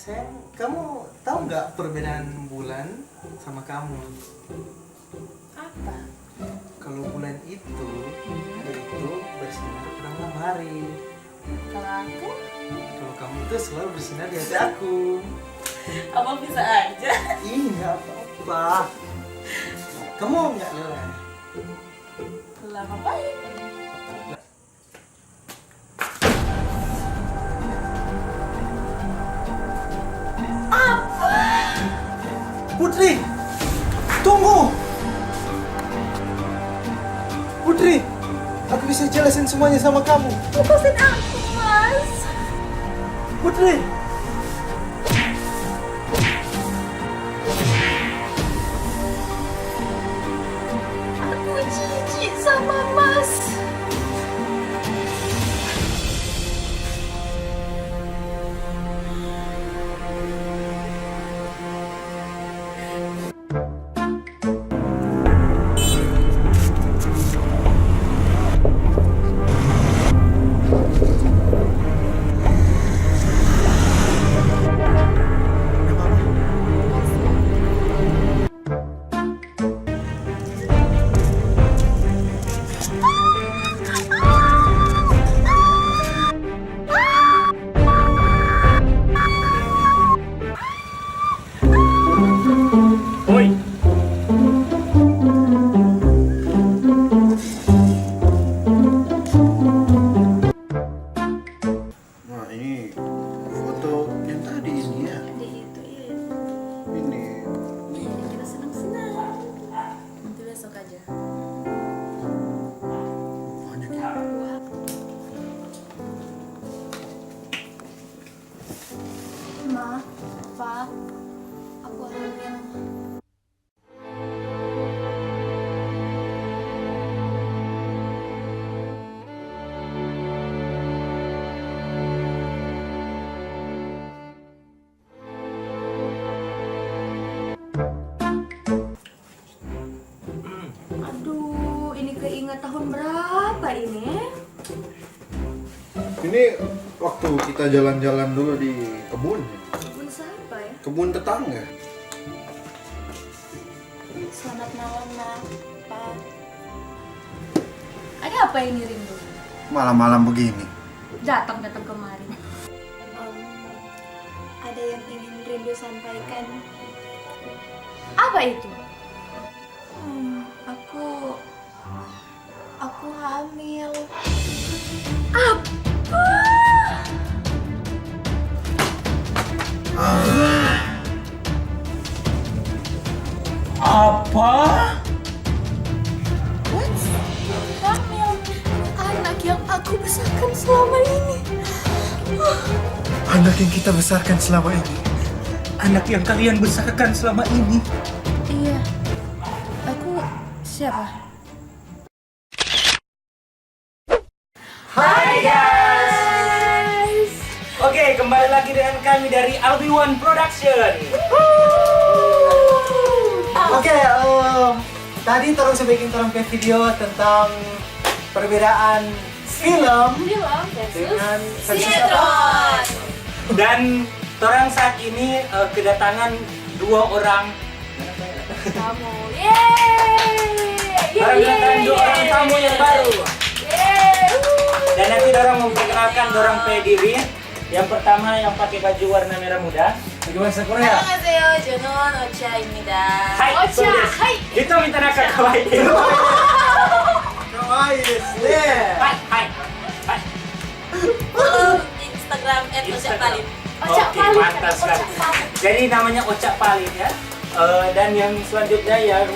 Sayang, kamu tahu nggak perbedaan bulan sama kamu? Apa? Kalau bulan itu, dia itu bersinar pada malam hari. Kalau aku? Kalau kamu itu selalu bersinar di hati aku. Abang bisa aja. Ih, nggak apa-apa. Kamu nggak lelah? Lah ngapain? Putri, tunggu. Putri, aku bisa jelasin semuanya sama kamu. Lepasin aku, Mas. Putri. Aku jijik sama Mas. Oi. Nah, ini foto yang tadi ini ya. Jadi itu ya. Ini. Kita senang-senang. Nanti besok aja. Banyak ya. Ma, Pa, aku hamil. Aduh, ini keinget tahun berapa ini? Ini waktu kita jalan-jalan dulu di kebun. Kebun siapa ya? Kebun tetangga. Selamat malam, Nak. Pa. Ada apa ini, Rindu? Malam-malam begini. Datang kemari. Ada yang ingin Rindu sampaikan. Apa itu? Aku hamil. Apa? Apa? Hamil. Anak yang aku besarkan selama ini. Anak yang kita besarkan selama ini. Anak yang kalian besarkan selama ini. Iya. Aku siapa? Hai guys. Oke, kembali lagi dengan kami dari Albi One Production. Oke, tadi terus bikin video tentang perbedaan film Film dengan sinetron. Dan orang saat ini kedatangan dua orang. Kamu. Yeay. Orang kedatangan dua orang tamu yang baru. Dan nanti dorang memperkenalkan dorang punya diri. Yang pertama yang pakai baju warna merah muda. Bagaimana bahasa Korea? 안녕하세요. 저는 오차입니다. Hai, 오차. Sodes. Hai. Itu minta nakal kawaii. Kawaii desu ne. Hai, hai. Hai. Follow Instagram @ocapalin. Oke, mantap sekali. Jadi namanya Ocak Palin ya. Dan yang selanjutnya ya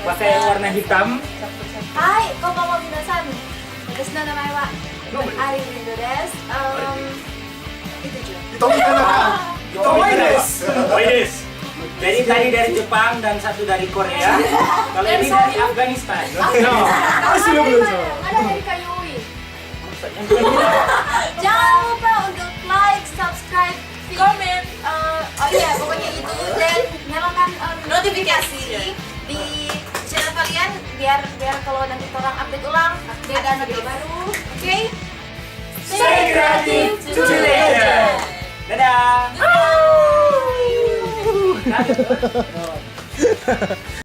pakai warna hitam. Hai, konbanwa minasan. Desu no namae wa Ari Rindu desu. Itu juga. Kawaii desu. Kawaii desu. Jadi tadi dari Jepang dan satu dari Korea. Kalau ini dari Afghanistan. Ada dari Kayui. Jangan lupa untuk like, subscribe, comment. Oh iya, pokoknya itu dan nyalakan notifikasi di channel kalian biar kalau nanti orang update ulang dia ada video baru. Oke? Stay creative to the legend. Dadah. Tuh.